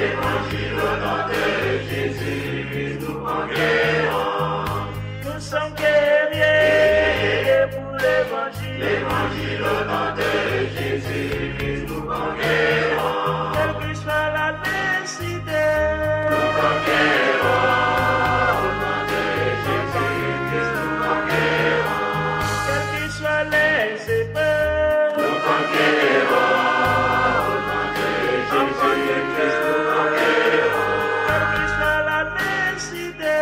L'évangile au nom de Jésus, nous conquérons. Nous sommes guerriers pour l'évangile. L'évangile au nom de Jésus, nous conquérons. Quelle que soit l'adversité, nous conquérons. Au nom de Jésus, nous conquérons. Quelles que soient les épreuves, nous conquérons. Au nom de Jésus, nous conquérons. Quelle que soit l'adversité,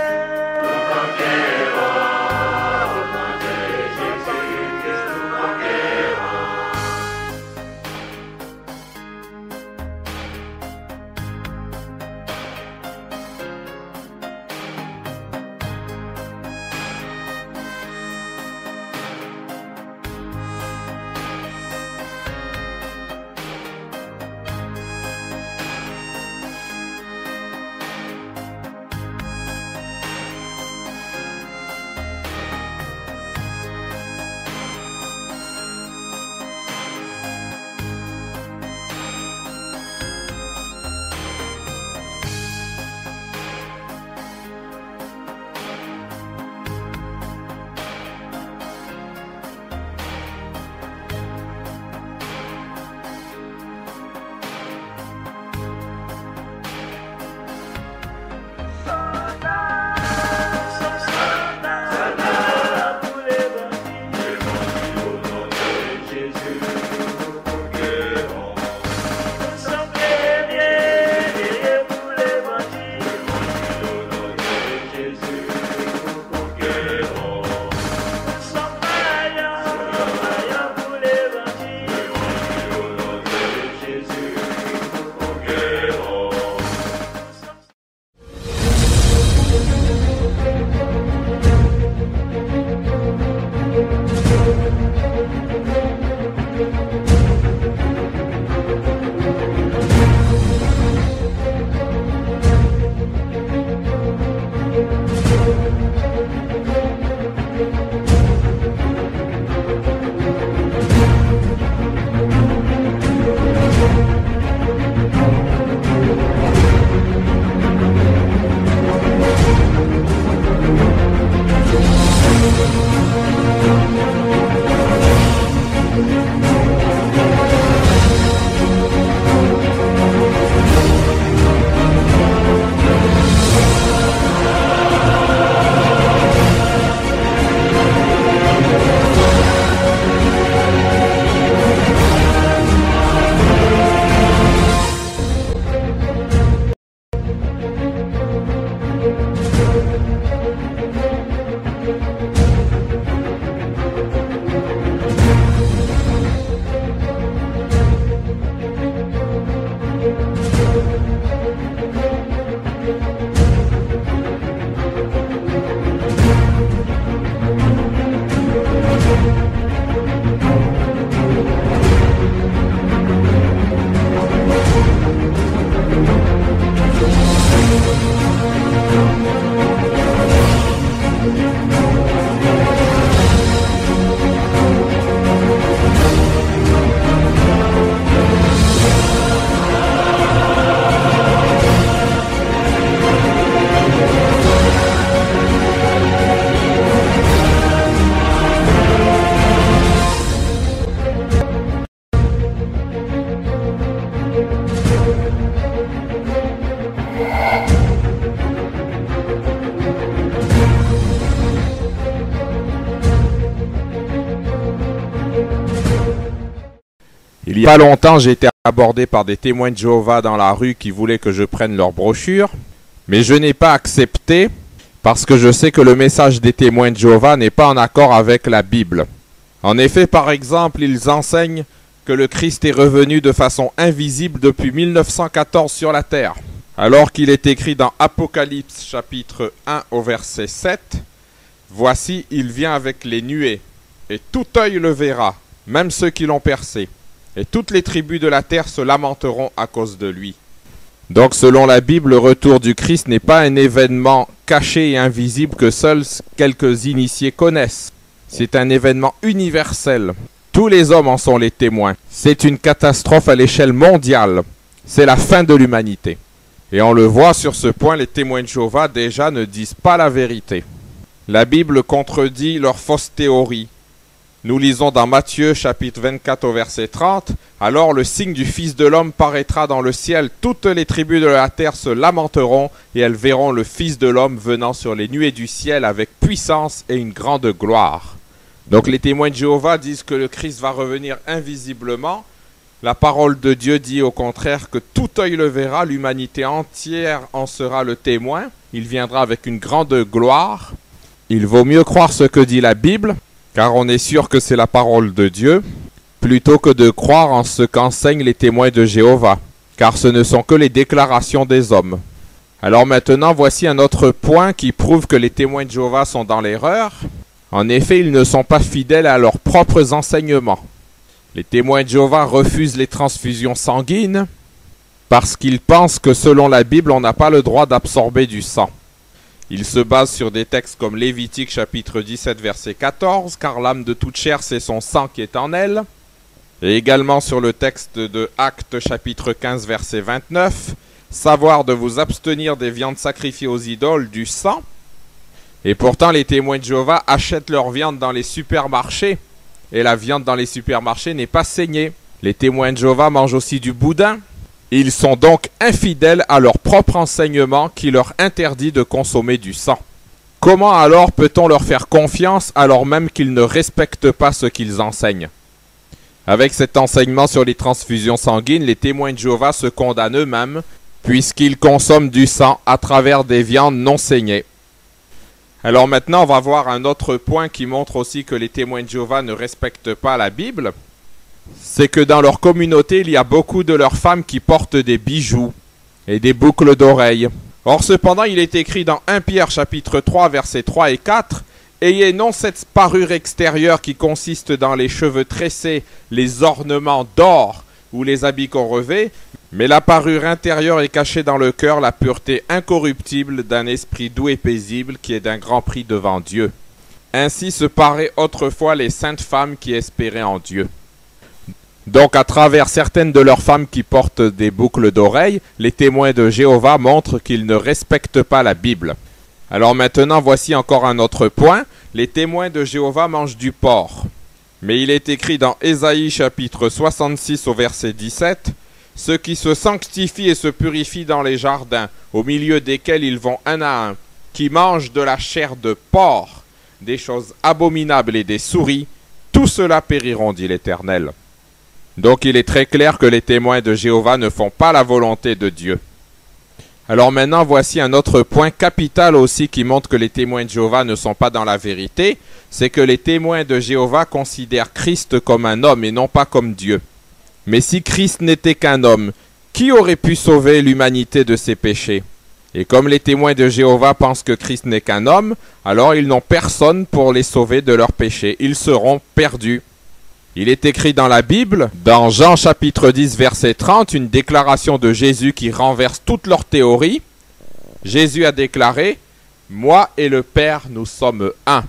nous conquérons. Au nom de Jésus, nous conquérons. Il y a pas longtemps, j'ai été abordé par des témoins de Jéhovah dans la rue qui voulaient que je prenne leur brochure, mais je n'ai pas accepté parce que je sais que le message des témoins de Jéhovah n'est pas en accord avec la Bible. En effet, par exemple, ils enseignent que le Christ est revenu de façon invisible depuis 1914 sur la terre, alors qu'il est écrit dans Apocalypse chapitre 1 au verset 7, « Voici, il vient avec les nuées, et tout œil le verra, même ceux qui l'ont percé. Et toutes les tribus de la terre se lamenteront à cause de lui. » Donc selon la Bible, le retour du Christ n'est pas un événement caché et invisible que seuls quelques initiés connaissent. C'est un événement universel. Tous les hommes en sont les témoins. C'est une catastrophe à l'échelle mondiale. C'est la fin de l'humanité. Et on le voit sur ce point, les témoins de Jéhovah déjà ne disent pas la vérité. La Bible contredit leurs fausses théories. Nous lisons dans Matthieu chapitre 24 au verset 30, « Alors le signe du Fils de l'homme paraîtra dans le ciel, toutes les tribus de la terre se lamenteront, et elles verront le Fils de l'homme venant sur les nuées du ciel avec puissance et une grande gloire. » Donc les témoins de Jéhovah disent que le Christ va revenir invisiblement. La parole de Dieu dit au contraire que tout œil le verra, l'humanité entière en sera le témoin. Il viendra avec une grande gloire. Il vaut mieux croire ce que dit la Bible, car on est sûr que c'est la parole de Dieu, plutôt que de croire en ce qu'enseignent les témoins de Jéhovah, car ce ne sont que les déclarations des hommes. Alors maintenant, voici un autre point qui prouve que les témoins de Jéhovah sont dans l'erreur. En effet, ils ne sont pas fidèles à leurs propres enseignements. Les témoins de Jéhovah refusent les transfusions sanguines parce qu'ils pensent que selon la Bible, on n'a pas le droit d'absorber du sang. Ils se basent sur des textes comme Lévitique chapitre 17 verset 14, « Car l'âme de toute chair, c'est son sang qui est en elle », et également sur le texte de Actes chapitre 15 verset 29, « Savoir de vous abstenir des viandes sacrifiées aux idoles, du sang ». Et pourtant, les témoins de Jéhovah achètent leur viande dans les supermarchés, et la viande dans les supermarchés n'est pas saignée. Les témoins de Jéhovah mangent aussi du boudin. Ils sont donc infidèles à leur propre enseignement qui leur interdit de consommer du sang. Comment alors peut-on leur faire confiance alors même qu'ils ne respectent pas ce qu'ils enseignent? Avec cet enseignement sur les transfusions sanguines, les témoins de Jéhovah se condamnent eux-mêmes puisqu'ils consomment du sang à travers des viandes non saignées. Alors maintenant, on va voir un autre point qui montre aussi que les témoins de Jéhovah ne respectent pas la Bible. C'est que dans leur communauté, il y a beaucoup de leurs femmes qui portent des bijoux et des boucles d'oreilles. Or cependant, il est écrit dans 1 Pierre chapitre 3 versets 3 et 4, « Ayez non cette parure extérieure qui consiste dans les cheveux tressés, les ornements d'or ou les habits qu'on revêt, mais la parure intérieure est cachée dans le cœur, la pureté incorruptible d'un esprit doux et paisible qui est d'un grand prix devant Dieu. Ainsi se paraient autrefois les saintes femmes qui espéraient en Dieu. » Donc à travers certaines de leurs femmes qui portent des boucles d'oreilles, les témoins de Jéhovah montrent qu'ils ne respectent pas la Bible. Alors maintenant, voici encore un autre point. Les témoins de Jéhovah mangent du porc. Mais il est écrit dans Ésaïe chapitre 66 au verset 17, « Ceux qui se sanctifient et se purifient dans les jardins, au milieu desquels ils vont un à un, qui mangent de la chair de porc, des choses abominables et des souris, tout cela périront, dit l'Éternel. » Donc il est très clair que les témoins de Jéhovah ne font pas la volonté de Dieu. Alors maintenant, voici un autre point capital aussi qui montre que les témoins de Jéhovah ne sont pas dans la vérité, c'est que les témoins de Jéhovah considèrent Christ comme un homme et non pas comme Dieu. Mais si Christ n'était qu'un homme, qui aurait pu sauver l'humanité de ses péchés? Et comme les témoins de Jéhovah pensent que Christ n'est qu'un homme, alors ils n'ont personne pour les sauver de leurs péchés. Ils seront perdus. Il est écrit dans la Bible, dans Jean chapitre 10 verset 30, une déclaration de Jésus qui renverse toutes leurs théories. Jésus a déclaré, « Moi et le Père, nous sommes un. »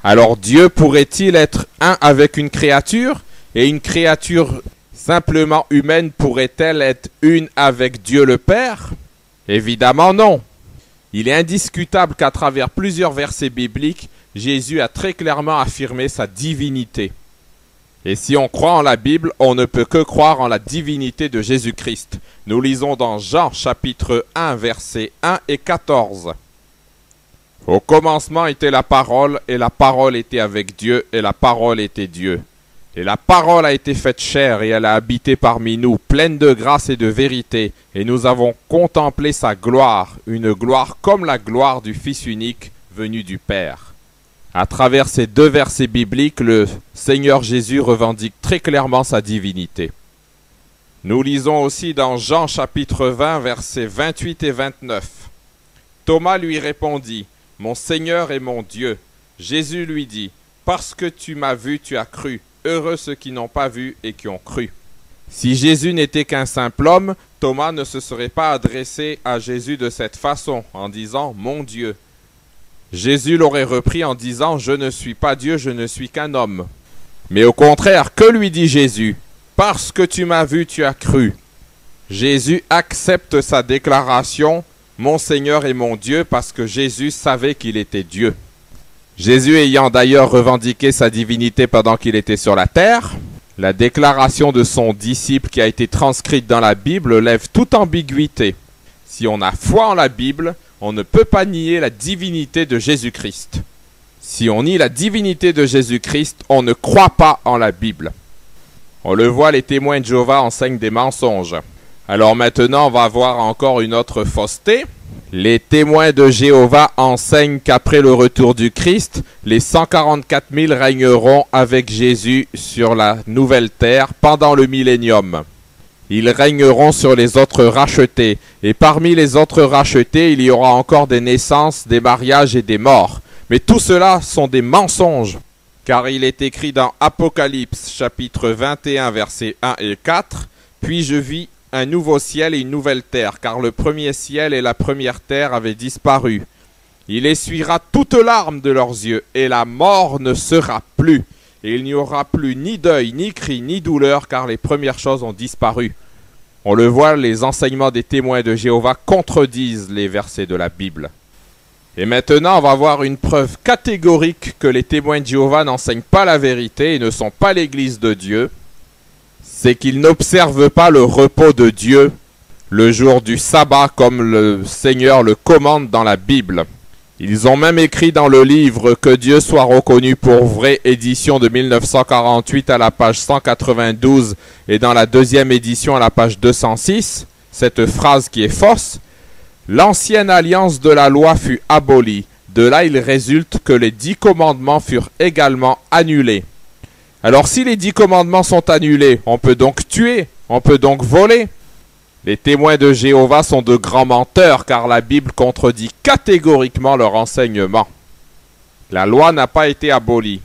Alors Dieu pourrait-il être un avec une créature? Et une créature simplement humaine pourrait-elle être une avec Dieu le Père? Évidemment non. Il est indiscutable qu'à travers plusieurs versets bibliques, Jésus a très clairement affirmé sa divinité. Et si on croit en la Bible, on ne peut que croire en la divinité de Jésus-Christ. Nous lisons dans Jean chapitre 1 versets 1 et 14. « Au commencement était la parole, et la parole était avec Dieu, et la parole était Dieu. Et la parole a été faite chair, et elle a habité parmi nous, pleine de grâce et de vérité, et nous avons contemplé sa gloire, une gloire comme la gloire du Fils unique venu du Père. » À travers ces deux versets bibliques, le Seigneur Jésus revendique très clairement sa divinité. Nous lisons aussi dans Jean chapitre 20, versets 28 et 29. Thomas lui répondit, « Mon Seigneur et mon Dieu. » Jésus lui dit, « Parce que tu m'as vu, tu as cru. Heureux ceux qui n'ont pas vu et qui ont cru. » Si Jésus n'était qu'un simple homme, Thomas ne se serait pas adressé à Jésus de cette façon, en disant « Mon Dieu ». Jésus l'aurait repris en disant « Je ne suis pas Dieu, je ne suis qu'un homme. » Mais au contraire, que lui dit Jésus? « Parce que tu m'as vu, tu as cru. » Jésus accepte sa déclaration « Mon Seigneur et mon Dieu » parce que Jésus savait qu'il était Dieu. Jésus ayant d'ailleurs revendiqué sa divinité pendant qu'il était sur la terre, la déclaration de son disciple qui a été transcrite dans la Bible lève toute ambiguïté. Si on a foi en la Bible, on ne peut pas nier la divinité de Jésus-Christ. Si on nie la divinité de Jésus-Christ, on ne croit pas en la Bible. On le voit, les témoins de Jéhovah enseignent des mensonges. Alors maintenant, on va voir encore une autre fausseté. Les témoins de Jéhovah enseignent qu'après le retour du Christ, les 144 000 régneront avec Jésus sur la nouvelle terre pendant le millénium. Ils régneront sur les autres rachetés, et parmi les autres rachetés, il y aura encore des naissances, des mariages et des morts. Mais tout cela sont des mensonges, car il est écrit dans Apocalypse chapitre 21 versets 1 et 4, « Puis je vis un nouveau ciel et une nouvelle terre, car le premier ciel et la première terre avaient disparu. Il essuiera toute larme de leurs yeux, et la mort ne sera plus. Et il n'y aura plus ni deuil, ni cri, ni douleur, car les premières choses ont disparu. » On le voit, les enseignements des témoins de Jéhovah contredisent les versets de la Bible. Et maintenant, on va voir une preuve catégorique que les témoins de Jéhovah n'enseignent pas la vérité et ne sont pas l'Église de Dieu. C'est qu'ils n'observent pas le repos de Dieu le jour du sabbat comme le Seigneur le commande dans la Bible. Ils ont même écrit dans le livre « Que Dieu soit reconnu pour vrai » édition de 1948 à la page 192 et dans la deuxième édition à la page 206, cette phrase qui est fausse. « L'ancienne alliance de la loi fut abolie. De là, il résulte que les 10 commandements furent également annulés. » Alors si les 10 commandements sont annulés, on peut donc tuer, on peut donc voler. Les témoins de Jéhovah sont de grands menteurs car la Bible contredit catégoriquement leur enseignement. La loi n'a pas été abolie.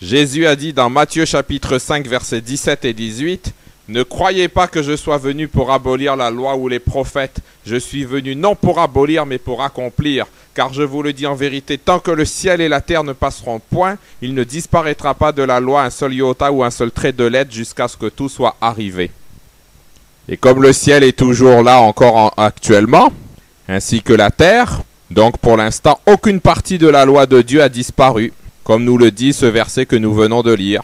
Jésus a dit dans Matthieu chapitre 5 versets 17 et 18 « Ne croyez pas que je sois venu pour abolir la loi ou les prophètes. Je suis venu non pour abolir mais pour accomplir. Car je vous le dis en vérité, tant que le ciel et la terre ne passeront point, il ne disparaîtra pas de la loi un seul iota ou un seul trait de lettre jusqu'à ce que tout soit arrivé. » Et comme le ciel est toujours là encore actuellement, ainsi que la terre, donc pour l'instant aucune partie de la loi de Dieu a disparu, comme nous le dit ce verset que nous venons de lire.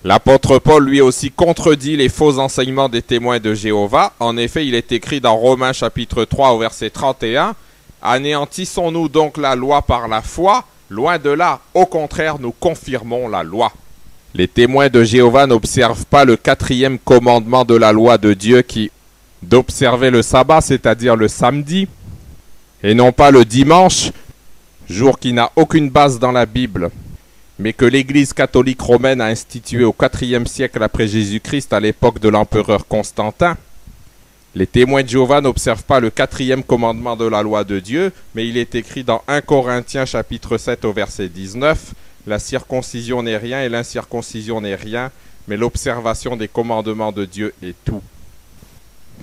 L'apôtre Paul lui aussi contredit les faux enseignements des témoins de Jéhovah. En effet, il est écrit dans Romains chapitre 3 au verset 31, « Anéantissons-nous donc la loi par la foi? Loin de là, au contraire, nous confirmons la loi. » Les témoins de Jéhovah n'observent pas le 4e commandement de la loi de Dieu qui d'observer le sabbat, c'est-à-dire le samedi, et non pas le dimanche, jour qui n'a aucune base dans la Bible, mais que l'Église catholique romaine a institué au 4e siècle après Jésus-Christ à l'époque de l'empereur Constantin. Les témoins de Jéhovah n'observent pas le 4e commandement de la loi de Dieu, mais il est écrit dans 1 Corinthiens chapitre 7 au verset 19, « La circoncision n'est rien et l'incirconcision n'est rien, mais l'observation des commandements de Dieu est tout. »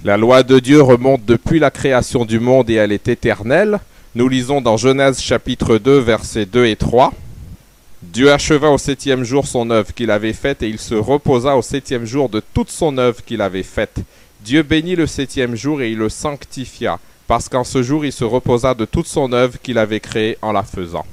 La loi de Dieu remonte depuis la création du monde et elle est éternelle. Nous lisons dans Genèse chapitre 2 versets 2 et 3. « Dieu acheva au 7e jour son œuvre qu'il avait faite et il se reposa au 7e jour de toute son œuvre qu'il avait faite. Dieu bénit le 7e jour et il le sanctifia, parce qu'en ce jour il se reposa de toute son œuvre qu'il avait créée en la faisant. »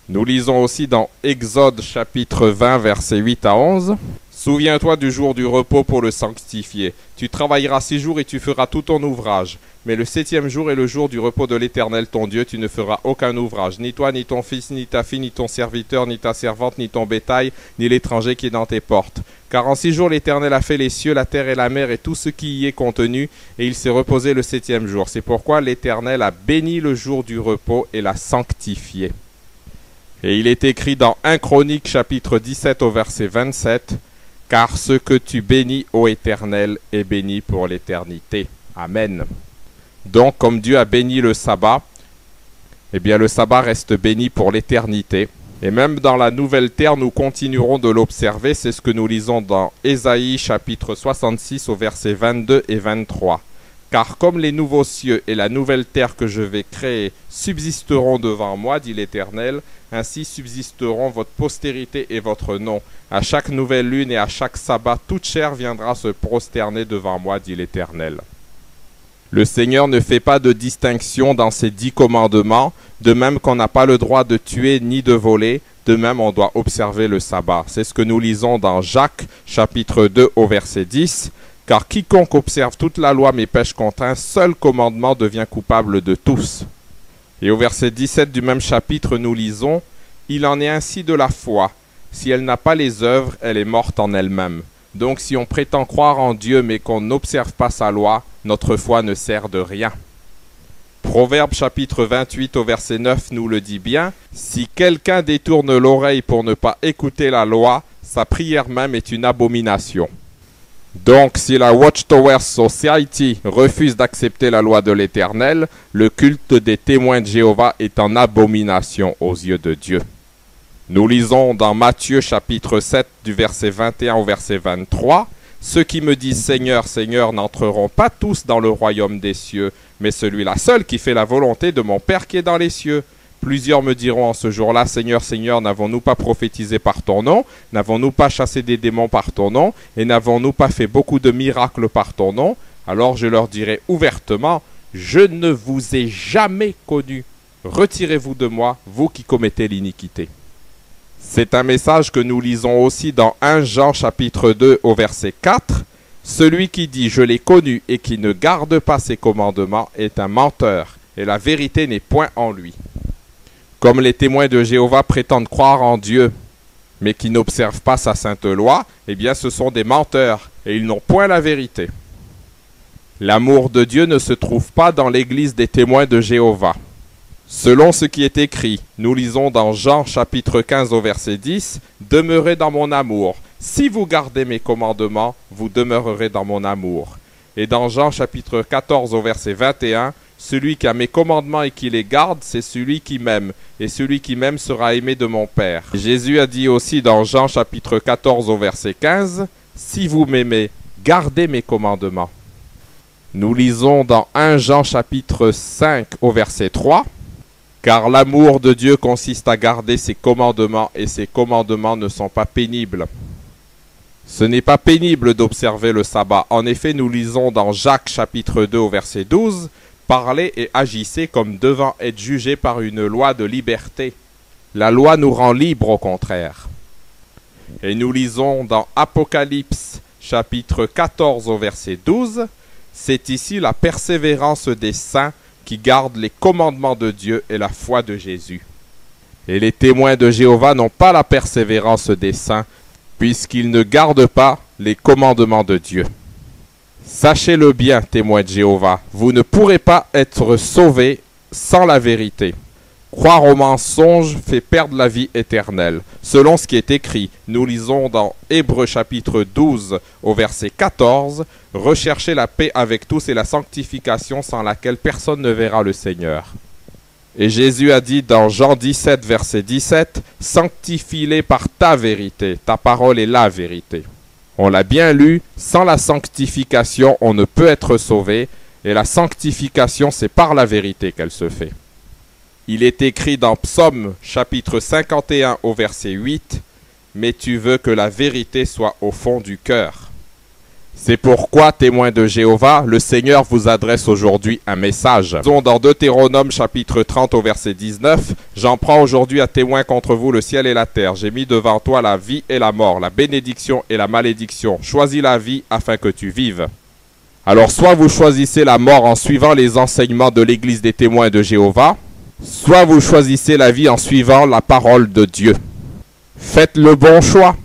Nous lisons aussi dans Exode chapitre 20 versets 8 à 11. « Souviens-toi du jour du repos pour le sanctifier. Tu travailleras 6 jours et tu feras tout ton ouvrage. Mais le 7e jour est le jour du repos de l'Éternel ton Dieu, tu ne feras aucun ouvrage, ni toi, ni ton fils, ni ta fille, ni ton serviteur, ni ta servante, ni ton bétail, ni l'étranger qui est dans tes portes. Car en 6 jours l'Éternel a fait les cieux, la terre et la mer et tout ce qui y est contenu, et il s'est reposé le 7e jour. C'est pourquoi l'Éternel a béni le jour du repos et l'a sanctifié. » Et il est écrit dans 1 Chronique chapitre 17 au verset 27, « Car ce que tu bénis, ô Éternel, est béni pour l'éternité. Amen. » Donc, comme Dieu a béni le sabbat, eh bien le sabbat reste béni pour l'éternité. Et même dans la nouvelle terre, nous continuerons de l'observer. C'est ce que nous lisons dans Ésaïe chapitre 66 au verset 22 et 23. « Car comme les nouveaux cieux et la nouvelle terre que je vais créer subsisteront devant moi, dit l'Éternel, ainsi subsisteront votre postérité et votre nom. À chaque nouvelle lune et à chaque sabbat, toute chair viendra se prosterner devant moi, dit l'Éternel. Le Seigneur ne fait pas de distinction dans ses 10 commandements, de même qu'on n'a pas le droit de tuer ni de voler, de même on doit observer le sabbat. C'est ce que nous lisons dans Jacques, chapitre 2, au verset 10. Car quiconque observe toute la loi mais pêche contre un seul commandement devient coupable de tous. Et au verset 17 du même chapitre, nous lisons « Il en est ainsi de la foi. Si elle n'a pas les œuvres, elle est morte en elle-même. Donc si on prétend croire en Dieu mais qu'on n'observe pas sa loi, notre foi ne sert de rien. » Proverbe chapitre 28 au verset 9 nous le dit bien « Si quelqu'un détourne l'oreille pour ne pas écouter la loi, sa prière même est une abomination. » Donc, si la Watchtower Society refuse d'accepter la loi de l'Éternel, le culte des témoins de Jéhovah est en abomination aux yeux de Dieu. Nous lisons dans Matthieu chapitre 7 du verset 21 au verset 23, « Ceux qui me disent Seigneur, Seigneur n'entreront pas tous dans le royaume des cieux, mais celui-là seul qui fait la volonté de mon Père qui est dans les cieux. » Plusieurs me diront en ce jour-là, Seigneur, Seigneur, n'avons-nous pas prophétisé par ton nom? N'avons-nous pas chassé des démons par ton nom? Et n'avons-nous pas fait beaucoup de miracles par ton nom? Alors je leur dirai ouvertement, je ne vous ai jamais connu. Retirez-vous de moi, vous qui commettez l'iniquité. C'est un message que nous lisons aussi dans 1 Jean chapitre 2 au verset 4. Celui qui dit je l'ai connu et qui ne garde pas ses commandements est un menteur, et la vérité n'est point en lui. Comme les témoins de Jéhovah prétendent croire en Dieu, mais qui n'observent pas sa sainte loi, eh bien ce sont des menteurs, et ils n'ont point la vérité. L'amour de Dieu ne se trouve pas dans l'église des témoins de Jéhovah. Selon ce qui est écrit, nous lisons dans Jean chapitre 15 au verset 10, « Demeurez dans mon amour. Si vous gardez mes commandements, vous demeurerez dans mon amour. » Et dans Jean chapitre 14 au verset 21, « Celui qui a mes commandements et qui les garde, c'est celui qui m'aime, et celui qui m'aime sera aimé de mon Père. » Jésus a dit aussi dans Jean chapitre 14 au verset 15, « Si vous m'aimez, gardez mes commandements. » Nous lisons dans 1 Jean chapitre 5 au verset 3, « Car l'amour de Dieu consiste à garder ses commandements, et ses commandements ne sont pas pénibles. » Ce n'est pas pénible d'observer le sabbat. En effet, nous lisons dans Jacques chapitre 2 au verset 12, « Parlez et agissez comme devant être jugés par une loi de liberté. » La loi nous rend libres au contraire. Et nous lisons dans Apocalypse chapitre 14 au verset 12, « C'est ici la persévérance des saints qui gardent les commandements de Dieu et la foi de Jésus. » Et les témoins de Jéhovah n'ont pas la persévérance des saints, puisqu'ils ne gardent pas les commandements de Dieu. Sachez-le bien, témoins de Jéhovah, vous ne pourrez pas être sauvés sans la vérité. Croire au mensonge fait perdre la vie éternelle. Selon ce qui est écrit, nous lisons dans Hébreux chapitre 12 au verset 14, « Recherchez la paix avec tous et la sanctification sans laquelle personne ne verra le Seigneur. » Et Jésus a dit dans Jean 17 verset 17, « Sanctifie-les par ta vérité, ta parole est la vérité. » On l'a bien lu, sans la sanctification, on ne peut être sauvé, et la sanctification, c'est par la vérité qu'elle se fait. Il est écrit dans Psaume chapitre 51 au verset 8, « Mais tu veux que la vérité soit au fond du cœur. » C'est pourquoi, témoins de Jéhovah, le Seigneur vous adresse aujourd'hui un message. Dans Deutéronome chapitre 30 au verset 19, « J'en prends aujourd'hui à témoin contre vous le ciel et la terre. J'ai mis devant toi la vie et la mort, la bénédiction et la malédiction. Choisis la vie afin que tu vives. » Alors soit vous choisissez la mort en suivant les enseignements de l'Église des témoins de Jéhovah, soit vous choisissez la vie en suivant la parole de Dieu. Faites le bon choix.